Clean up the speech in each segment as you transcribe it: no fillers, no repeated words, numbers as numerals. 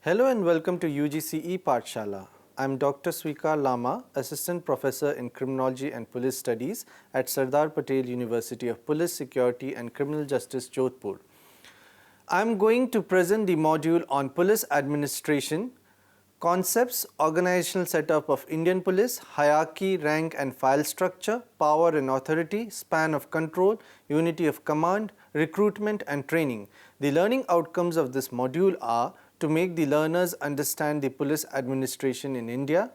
Hello and welcome to UGCE Pathshala. I'm Dr. Swikar Lama, Assistant Professor in Criminology and Police Studies at Sardar Patel University of Police Security and Criminal Justice, Jodhpur. I'm going to present the module on police administration, concepts, organizational setup of Indian police, hierarchy, rank and file structure, power and authority, span of control, unity of command, recruitment and training. The learning outcomes of this module are to make the learners understand the police administration in India,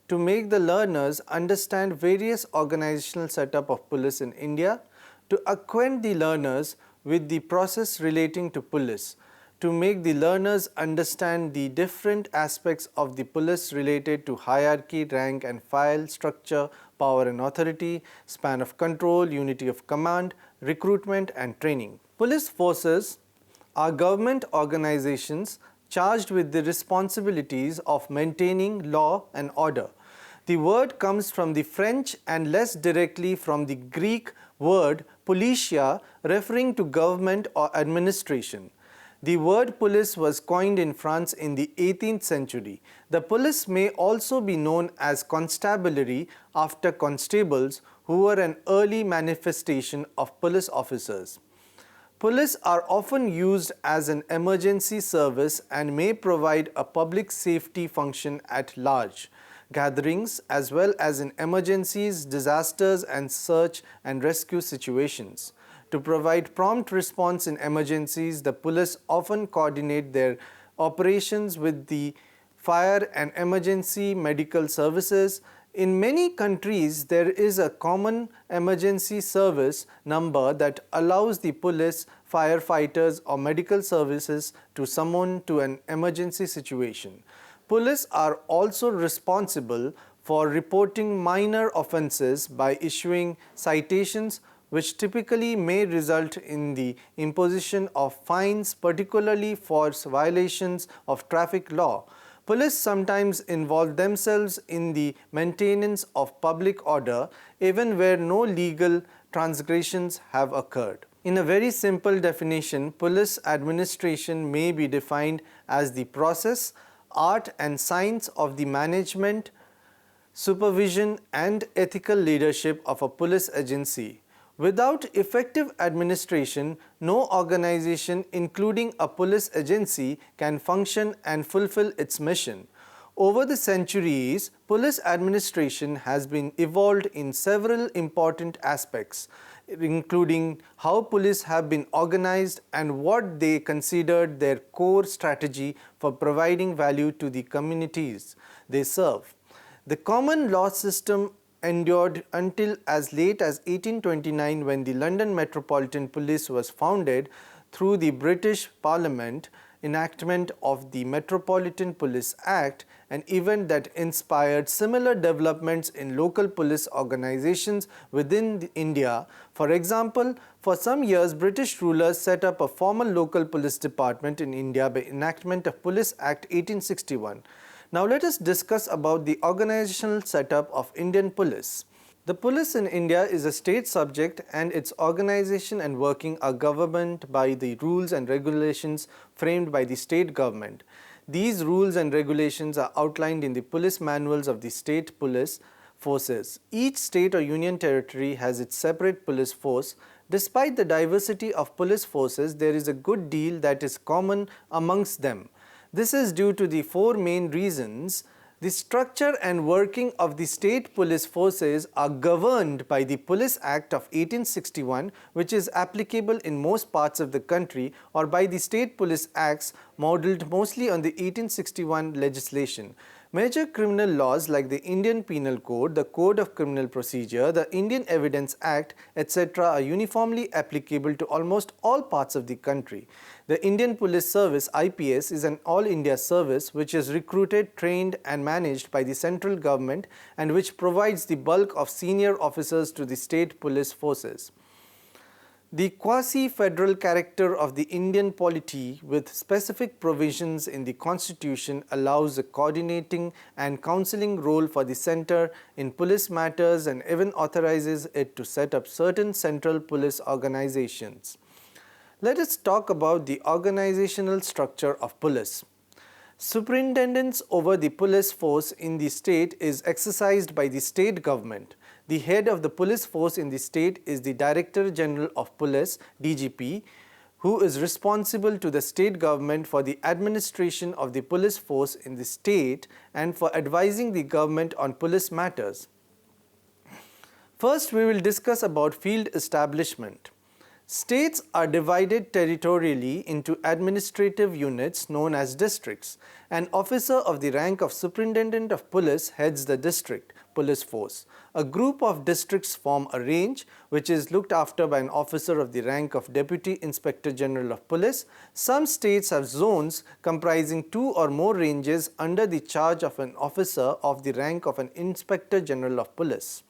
to make the learners understand various organizational setup of police in India, to acquaint the learners with the process relating to police, to make the learners understand the different aspects of the police related to hierarchy, rank and file structure, power and authority, span of control, unity of command, recruitment and training. Police forces are government organizations charged with the responsibilities of maintaining law and order. The word comes from the French and less directly from the Greek word politia, referring to government or administration. The word police was coined in France in the 18th century. The police may also be known as constabulary after constables, who were an early manifestation of police officers. Police are often used as an emergency service and may provide a public safety function at large gatherings as well as in emergencies, disasters and search and rescue situations. To provide prompt response in emergencies, the police often coordinate their operations with the fire and emergency medical services. In many countries, there is a common emergency service number that allows the police, firefighters or medical services to summon to an emergency situation. Police are also responsible for reporting minor offences by issuing citations, which typically may result in the imposition of fines, particularly for violations of traffic law. Police sometimes involve themselves in the maintenance of public order even where no legal transgressions have occurred. In a very simple definition, police administration may be defined as the process, art and science of the management, supervision and ethical leadership of a police agency. Without effective administration, no organization, including a police agency, can function and fulfill its mission. Over the centuries, police administration has been evolved in several important aspects, including how police have been organized and what they considered their core strategy for providing value to the communities they serve. The common law system endured until as late as 1829, when the London Metropolitan Police was founded through the British Parliament enactment of the Metropolitan Police Act, an event that inspired similar developments in local police organizations within India. For example, for some years, British rulers set up a formal local police department in India by enactment of Police Act 1861. Now let us discuss about the organizational setup of Indian police. The police in India is a state subject and its organization and working are governed by the rules and regulations framed by the state government. These rules and regulations are outlined in the police manuals of the state police forces. Each state or union territory has its separate police force. Despite the diversity of police forces, there is a good deal that is common amongst them. This is due to the four main reasons. The structure and working of the state police forces are governed by the Police Act of 1861, which is applicable in most parts of the country, or by the state police acts modelled mostly on the 1861 legislation. Major criminal laws like the Indian Penal Code, the Code of Criminal Procedure, the Indian Evidence Act, etc. are uniformly applicable to almost all parts of the country. The Indian Police Service (IPS) is an all-India service which is recruited, trained and managed by the central government and which provides the bulk of senior officers to the state police forces. The quasi-federal character of the Indian polity with specific provisions in the Constitution allows a coordinating and counselling role for the centre in police matters and even authorizes it to set up certain central police organizations. Let us talk about the organizational structure of police. Superintendence over the police force in the state is exercised by the state government. The head of the police force in the state is the Director General of Police (DGP), who is responsible to the state government for the administration of the police force in the state and for advising the government on police matters. First, we will discuss about field establishment. States are divided territorially into administrative units known as districts. An officer of the rank of Superintendent of Police heads the district police force. A group of districts form a range which is looked after by an officer of the rank of Deputy Inspector General of Police. Some states have zones comprising 2 or more ranges under the charge of an officer of the rank of an Inspector General of Police.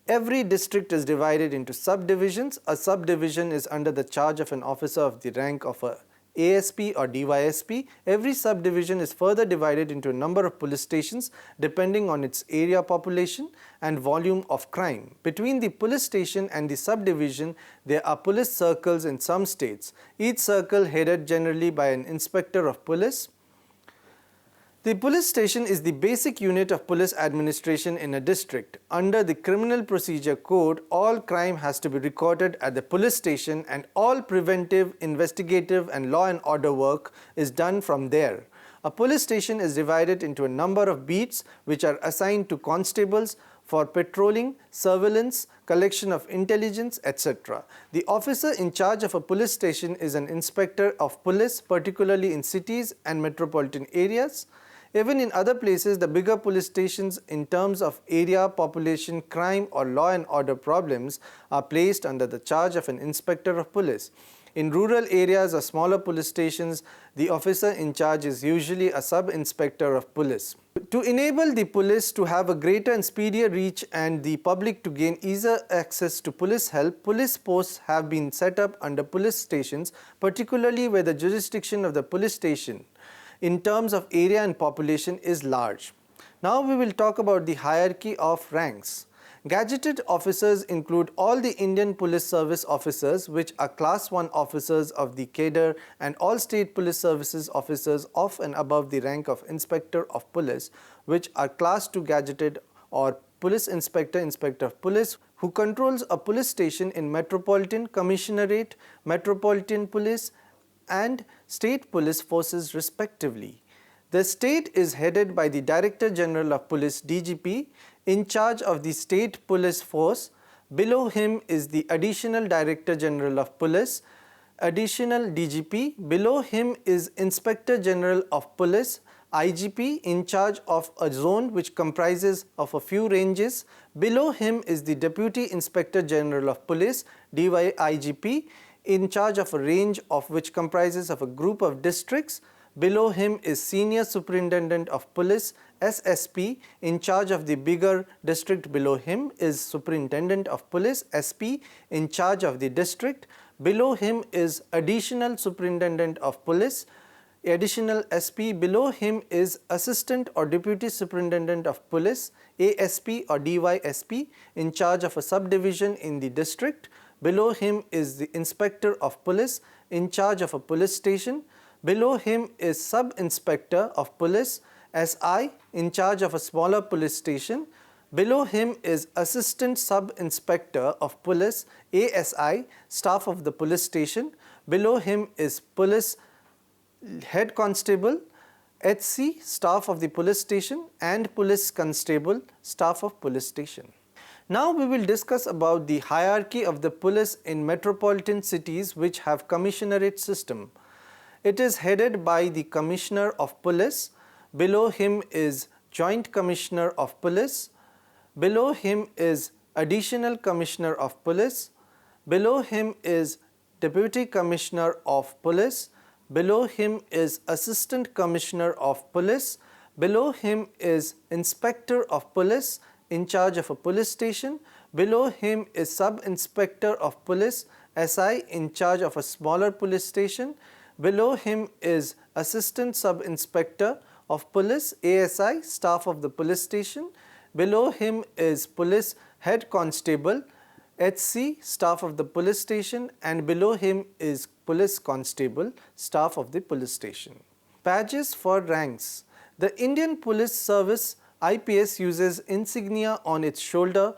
Every district is divided into subdivisions. A subdivision is under the charge of an officer of the rank of a ASP or DYSP. Every subdivision is further divided into a number of police stations depending on its area population and volume of crime. Between the police station and the subdivision, there are police circles in some states, each circle headed generally by an inspector of police. The police station is the basic unit of police administration in a district. Under the Criminal Procedure Code, all crime has to be recorded at the police station and all preventive, investigative and law and order work is done from there. A police station is divided into a number of beats which are assigned to constables for patrolling, surveillance, collection of intelligence, etc. The officer in charge of a police station is an inspector of police, particularly in cities and metropolitan areas. Even in other places, the bigger police stations in terms of area, population, crime or law and order problems are placed under the charge of an inspector of police. In rural areas or smaller police stations, the officer in charge is usually a sub-inspector of police. To enable the police to have a greater and speedier reach and the public to gain easier access to police help, police posts have been set up under police stations, particularly where the jurisdiction of the police station in terms of area and population is large. Now we will talk about the hierarchy of ranks. Gazetted officers include all the Indian Police Service officers, which are Class 1 officers of the cadre, and all state police services officers of and above the rank of Inspector of Police, which are Class 2 gazetted or Police Inspector, Inspector of Police, who controls a police station in Metropolitan, Commissionerate, Metropolitan Police and state police forces respectively. The state is headed by the Director General of Police (DGP) in charge of the state police force. Below him is the Additional Director General of Police, Additional DGP. Below him is Inspector General of Police, IGP, in charge of a zone which comprises of a few ranges. Below him is the Deputy Inspector General of Police, DYIGP, in charge of a range of which comprises of a group of districts. Below him is Senior Superintendent of Police, SSP, in charge of the bigger district. Below him is Superintendent of Police, SP, in charge of the district. Below him is Additional Superintendent of Police, Additional SP. Below him is Assistant or Deputy Superintendent of Police, ASP or DYSP, in charge of a subdivision in the district. Below him is the Inspector of Police, in charge of a police station. Below him is Sub-Inspector of Police, SI, in charge of a smaller police station. Below him is Assistant Sub-Inspector of Police, ASI, staff of the police station. Below him is Police Head Constable, HC, staff of the police station, and Police Constable, staff of police station. Now we will discuss about the hierarchy of the police in metropolitan cities which have commissionerate system. It is headed by the Commissioner of Police. Below him is Joint Commissioner of Police. Below him is Additional Commissioner of Police. Below him is Deputy Commissioner of Police. Below him is Assistant Commissioner of Police. Below him is Inspector of Police in charge of a police station. Below him is Sub-Inspector of Police, SI, in charge of a smaller police station. Below him is Assistant Sub-Inspector of Police, ASI, staff of the police station. Below him is Police Head Constable, HC, staff of the police station, and below him is Police Constable, staff of the police station. Badges for ranks. The Indian Police Service IPS uses insignia on its shoulder,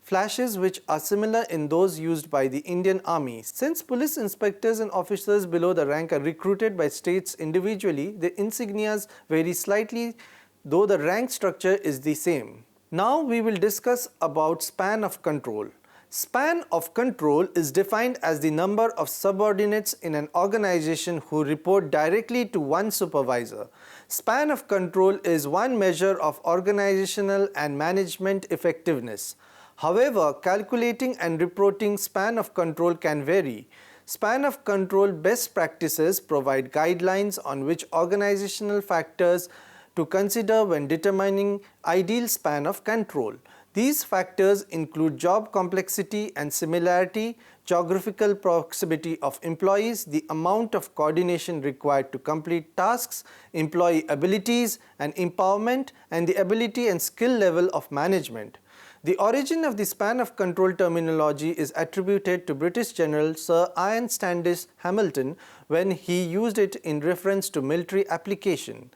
flashes which are similar in those used by the Indian Army. Since police inspectors and officers below the rank are recruited by states individually, the insignias vary slightly, though the rank structure is the same. Now we will discuss about span of control. Span of control is defined as the number of subordinates in an organization who report directly to one supervisor. Span of control is one measure of organizational and management effectiveness. However, calculating and reporting span of control can vary. Span of control best practices provide guidelines on which organizational factors to consider when determining ideal span of control. These factors include job complexity and similarity, geographical proximity of employees, the amount of coordination required to complete tasks, employee abilities and empowerment, and the ability and skill level of management. The origin of the span of control terminology is attributed to British General Sir Ian Standish Hamilton when he used it in reference to military application.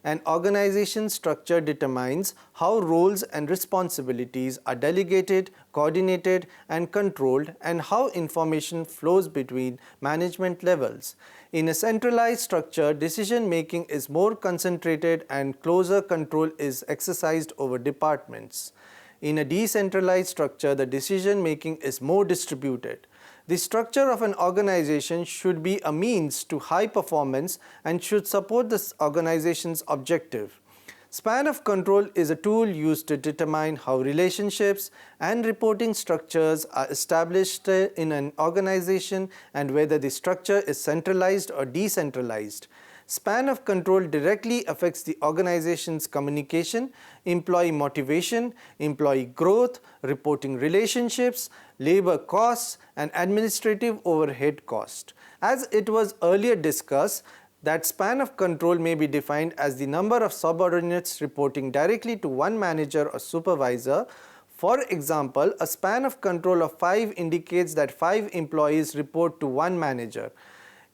An organization structure determines how roles and responsibilities are delegated, coordinated and controlled, and how information flows between management levels. In a centralized structure, decision making is more concentrated and closer control is exercised over departments. In a decentralized structure, the decision making is more distributed. The structure of an organization should be a means to high performance and should support the organization's objective. Span of control is a tool used to determine how relationships and reporting structures are established in an organization and whether the structure is centralized or decentralized. Span of control directly affects the organization's communication, employee motivation, employee growth, reporting relationships, labor costs, and administrative overhead cost. As it was earlier discussed, that span of control may be defined as the number of subordinates reporting directly to one manager or supervisor. For example, a span of control of 5 indicates that 5 employees report to one manager.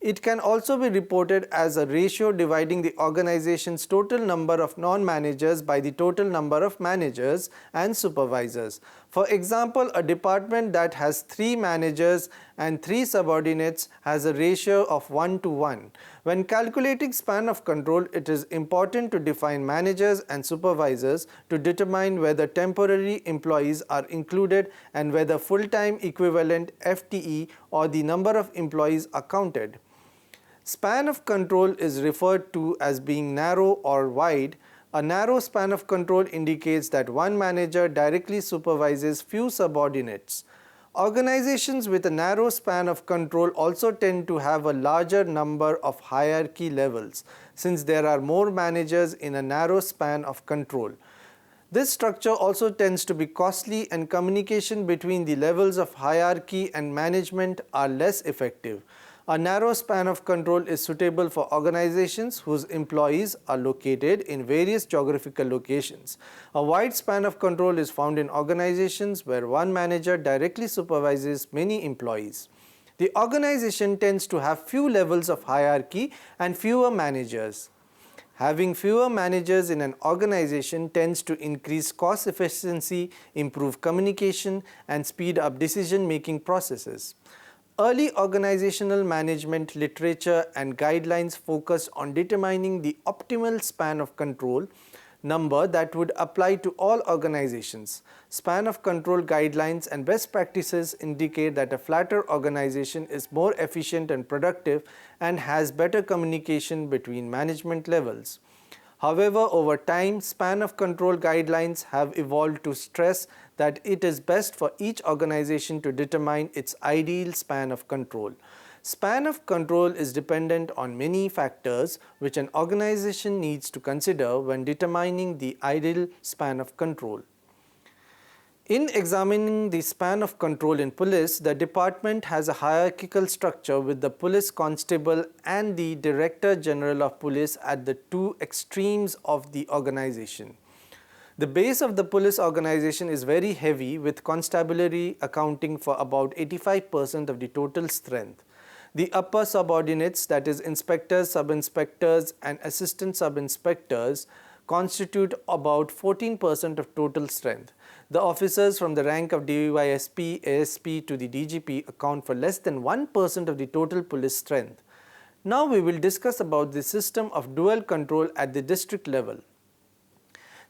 It can also be reported as a ratio dividing the organization's total number of non-managers by the total number of managers and supervisors. For example, a department that has 3 managers and 3 subordinates has a ratio of 1:1. When calculating span of control, it is important to define managers and supervisors to determine whether temporary employees are included and whether full-time equivalent FTE or the number of employees are counted. Span of control is referred to as being narrow or wide. A narrow span of control indicates that one manager directly supervises few subordinates. Organizations with a narrow span of control also tend to have a larger number of hierarchy levels, since there are more managers in a narrow span of control. This structure also tends to be costly, and communication between the levels of hierarchy and management are less effective. A narrow span of control is suitable for organizations whose employees are located in various geographical locations. A wide span of control is found in organizations where one manager directly supervises many employees. The organization tends to have few levels of hierarchy and fewer managers. Having fewer managers in an organization tends to increase cost efficiency, improve communication, and speed up decision-making processes. Early organizational management literature and guidelines focused on determining the optimal span of control number that would apply to all organizations. Span of control guidelines and best practices indicate that a flatter organization is more efficient and productive and has better communication between management levels. However, over time, span of control guidelines have evolved to stress that it is best for each organization to determine its ideal span of control. Span of control is dependent on many factors which an organization needs to consider when determining the ideal span of control. In examining the span of control in police, the department has a hierarchical structure with the police constable and the Director General of Police at the two extremes of the organization. The base of the police organization is very heavy, with constabulary accounting for about 85% of the total strength. The upper subordinates, that is inspectors, sub-inspectors and assistant sub-inspectors, constitute about 14% of total strength. The officers from the rank of DYSP, ASP to the DGP account for less than 1% of the total police strength. Now we will discuss about the system of dual control at the district level.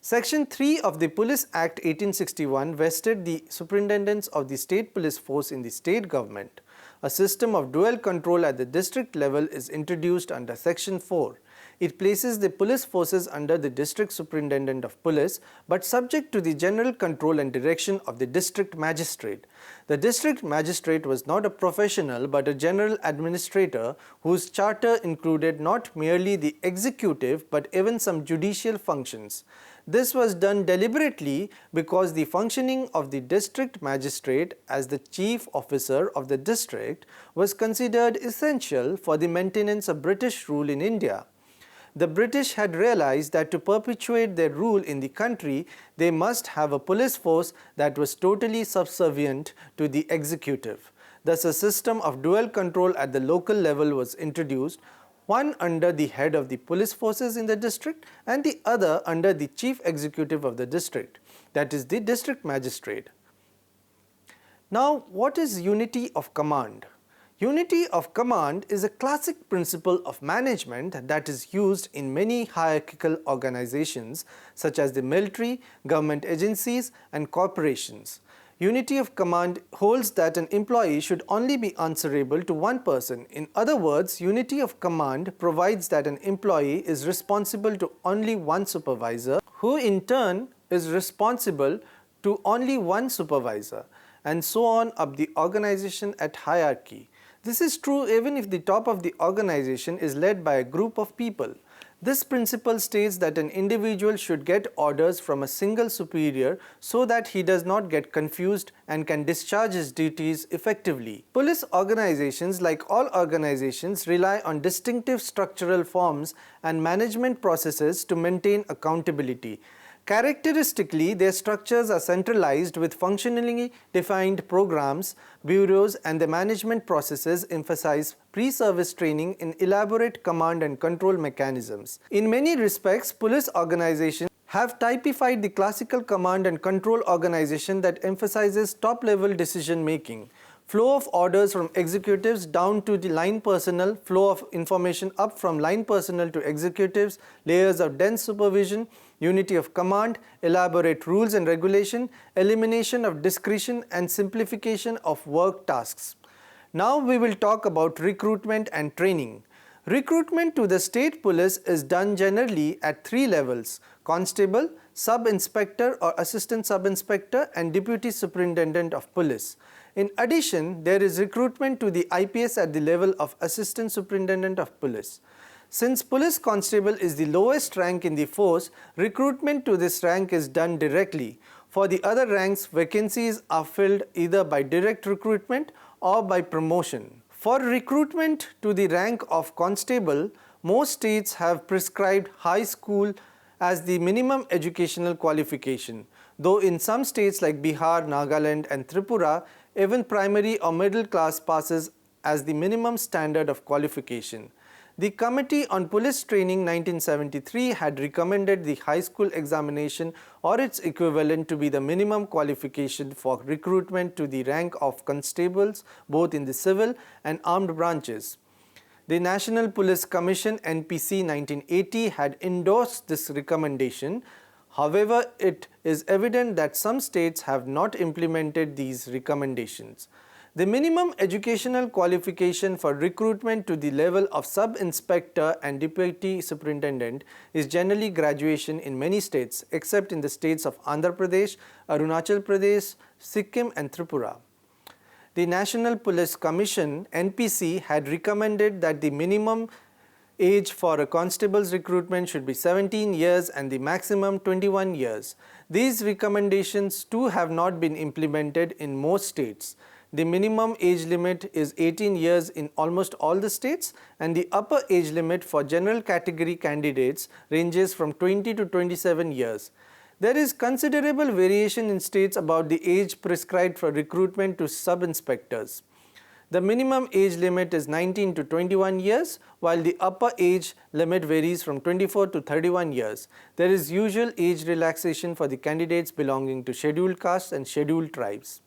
Section 3 of the Police Act 1861 vested the superintendents of the state police force in the state government. A system of dual control at the district level is introduced under Section 4. It places the police forces under the district superintendent of police but subject to the general control and direction of the district magistrate. The district magistrate was not a professional but a general administrator whose charter included not merely the executive but even some judicial functions. This was done deliberately because the functioning of the district magistrate as the chief officer of the district was considered essential for the maintenance of British rule in India. The British had realized that to perpetuate their rule in the country, they must have a police force that was totally subservient to the executive. Thus, a system of dual control at the local level was introduced, one under the head of the police forces in the district and the other under the chief executive of the district, that is the district magistrate. Now, what is unity of command? Unity of command is a classic principle of management that is used in many hierarchical organizations such as the military, government agencies and corporations. Unity of command holds that an employee should only be answerable to one person. In other words, unity of command provides that an employee is responsible to only one supervisor, who in turn is responsible to only one supervisor, and so on up the organization at hierarchy. This is true even if the top of the organization is led by a group of people. This principle states that an individual should get orders from a single superior so that he does not get confused and can discharge his duties effectively. Police organizations, like all organizations, rely on distinctive structural forms and management processes to maintain accountability. Characteristically, their structures are centralized with functionally defined programs, bureaus, and the management processes emphasize pre-service training in elaborate command and control mechanisms. In many respects, police organizations have typified the classical command and control organization that emphasizes top-level decision-making. Flow of orders from executives down to the line personnel, flow of information up from line personnel to executives, layers of dense supervision, unity of command, elaborate rules and regulation, elimination of discretion and simplification of work tasks. Now we will talk about recruitment and training. Recruitment to the state police is done generally at three levels: constable, sub-inspector or assistant sub-inspector and deputy superintendent of police. In addition, there is recruitment to the IPS at the level of Assistant Superintendent of Police. Since Police Constable is the lowest rank in the force, recruitment to this rank is done directly. For the other ranks, vacancies are filled either by direct recruitment or by promotion. For recruitment to the rank of Constable, most states have prescribed high school as the minimum educational qualification, though in some states like Bihar, Nagaland and Tripura, even primary or middle class passes as the minimum standard of qualification. The Committee on Police Training 1973 had recommended the high school examination or its equivalent to be the minimum qualification for recruitment to the rank of constables both in the civil and armed branches. The National Police Commission NPC 1980 had endorsed this recommendation. However, it is evident that some states have not implemented these recommendations. The minimum educational qualification for recruitment to the level of sub-inspector and deputy superintendent is generally graduation in many states except in the states of Andhra Pradesh, Arunachal Pradesh, Sikkim and Tripura. The National Police Commission NPC had recommended that the minimum age for a constable's recruitment should be 17 years and the maximum 21 years. These recommendations too have not been implemented in most states. The minimum age limit is 18 years in almost all the states and the upper age limit for general category candidates ranges from 20 to 27 years. There is considerable variation in states about the age prescribed for recruitment to sub-inspectors. The minimum age limit is 19 to 21 years, while the upper age limit varies from 24 to 31 years. There is usual age relaxation for the candidates belonging to scheduled castes and scheduled tribes.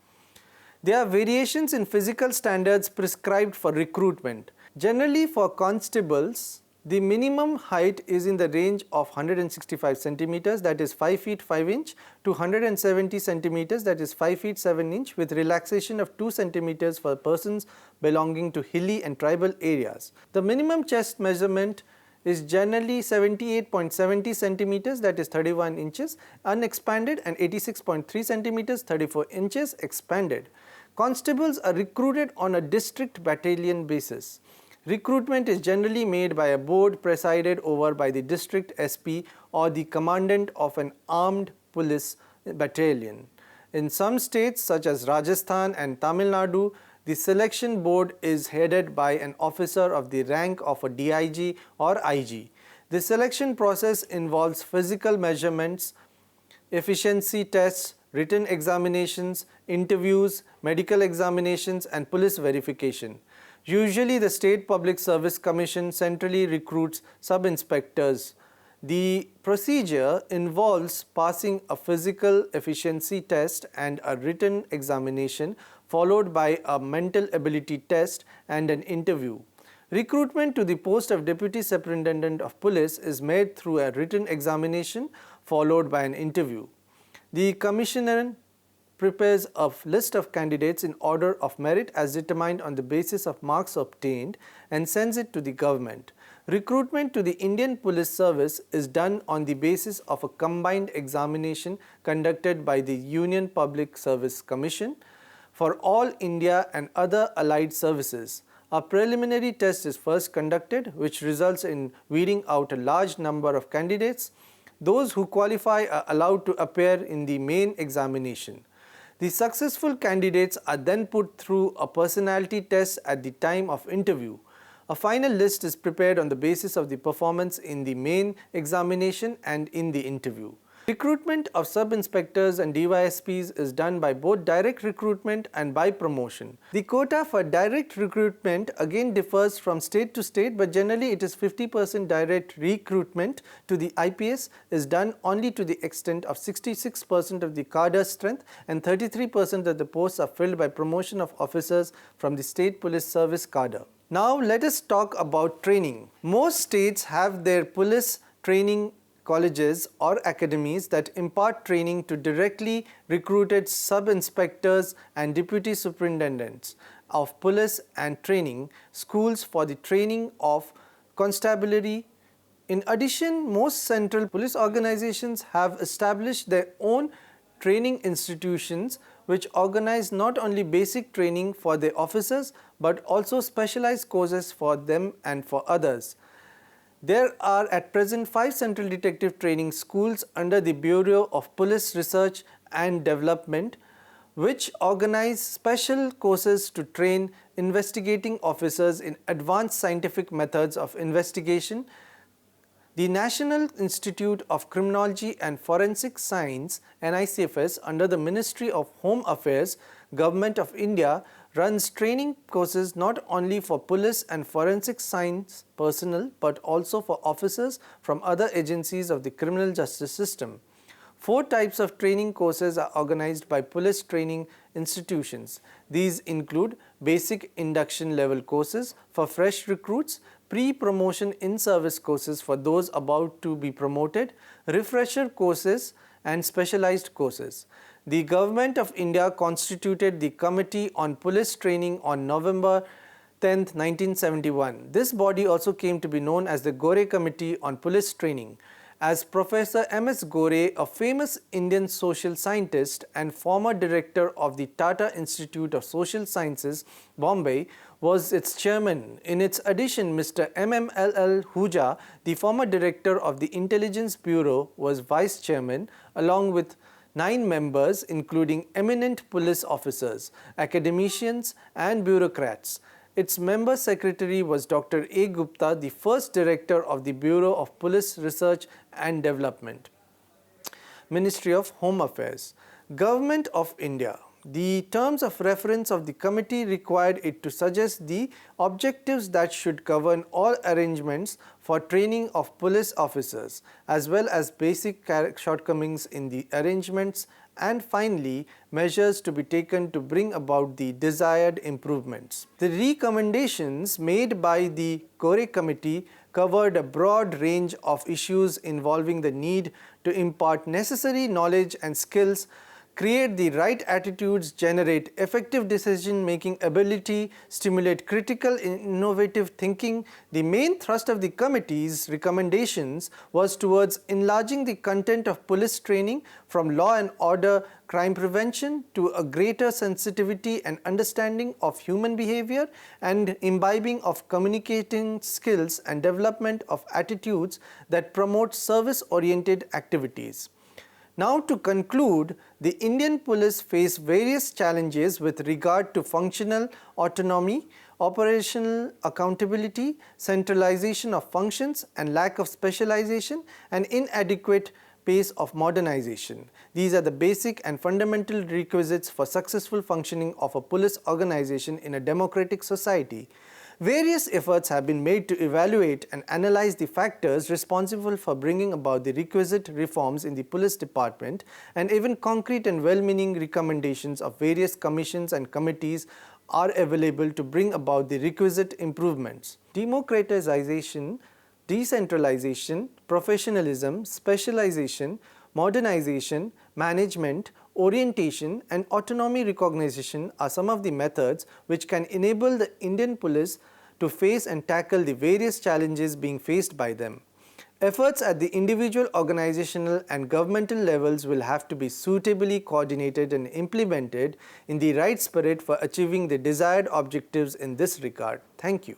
There are variations in physical standards prescribed for recruitment. Generally, for constables, the minimum height is in the range of 165 centimeters, that is 5 feet 5 inch, to 170 centimeters, that is 5 feet 7 inch, with relaxation of 2 centimeters for persons belonging to hilly and tribal areas. The minimum chest measurement is generally 78.70 centimeters, that is 31 inches, unexpanded, and 86.3 centimeters, 34 inches, expanded. Constables are recruited on a district battalion basis. Recruitment is generally made by a board presided over by the district SP or the commandant of an armed police battalion. In some states such as Rajasthan and Tamil Nadu, the selection board is headed by an officer of the rank of a DIG or IG. The selection process involves physical measurements, efficiency tests, written examinations, interviews, medical examinations, and police verification. Usually, the State Public Service Commission centrally recruits sub-inspectors. The procedure involves passing a physical efficiency test and a written examination, followed by a mental ability test and an interview. Recruitment to the post of Deputy Superintendent of Police is made through a written examination, followed by an interview. The Commissioner prepares a list of candidates in order of merit as determined on the basis of marks obtained and sends it to the government. Recruitment to the Indian Police Service is done on the basis of a combined examination conducted by the Union Public Service Commission. For all India and other allied services, a preliminary test is first conducted, which results in weeding out a large number of candidates. Those who qualify are allowed to appear in the main examination. The successful candidates are then put through a personality test at the time of interview. A final list is prepared on the basis of the performance in the main examination and in the interview. Recruitment of sub-inspectors and DYSPs is done by both direct recruitment and by promotion. The quota for direct recruitment again differs from state to state, but generally it is 50% direct recruitment to the IPS is done only to the extent of 66% of the cadre strength, and 33% of the posts are filled by promotion of officers from the State Police Service cadre. Now let us talk about training. Most states have their police training colleges or academies that impart training to directly recruited sub-inspectors and deputy superintendents of police, and training schools for the training of constabulary. In addition, most central police organizations have established their own training institutions which organize not only basic training for their officers but also specialized courses for them and for others. There are at present 5 central detective training schools under the Bureau of Police Research and Development, which organize special courses to train investigating officers in advanced scientific methods of investigation. The National Institute of Criminology and Forensic Science (NICFS) under the Ministry of Home Affairs, Government of India, runs training courses not only for police and forensic science personnel but also for officers from other agencies of the criminal justice system. 4 types of training courses are organized by police training institutions. These include basic induction level courses for fresh recruits, pre-promotion in-service courses for those about to be promoted, refresher courses, and specialized courses. The Government of India constituted the Committee on Police Training on November 10, 1971. This body also came to be known as the Gore Committee on Police Training. As Professor M.S. Gore, a famous Indian social scientist and former director of the Tata Institute of Social Sciences, Bombay, was its chairman. In its addition, Mr. M.M.L.L. Huja, the former director of the Intelligence Bureau, was vice chairman, along with 9 members including eminent police officers, academicians and bureaucrats. Its member secretary was Dr. A. Gupta, the first director of the Bureau of Police Research and Development. Ministry of Home Affairs. Government of India. The terms of reference of the committee required it to suggest the objectives that should govern all arrangements for training of police officers, as well as basic shortcomings in the arrangements, and finally, measures to be taken to bring about the desired improvements. The recommendations made by the Core Committee covered a broad range of issues involving the need to impart necessary knowledge and skills, create the right attitudes, generate effective decision-making ability, stimulate critical innovative thinking. The main thrust of the committee's recommendations was towards enlarging the content of police training from law and order, crime prevention to a greater sensitivity and understanding of human behavior and imbibing of communicating skills and development of attitudes that promote service-oriented activities. Now to conclude, the Indian police face various challenges with regard to functional autonomy, operational accountability, centralization of functions and lack of specialization and inadequate pace of modernization. These are the basic and fundamental requisites for successful functioning of a police organization in a democratic society. Various efforts have been made to evaluate and analyze the factors responsible for bringing about the requisite reforms in the police department, and even concrete and well-meaning recommendations of various commissions and committees are available to bring about the requisite improvements. Democratization, decentralization, professionalism, specialization, modernization, management, orientation and autonomy recognition are some of the methods which can enable the Indian police to face and tackle the various challenges being faced by them. Efforts at the individual, organizational and governmental levels will have to be suitably coordinated and implemented in the right spirit for achieving the desired objectives in this regard. Thank you.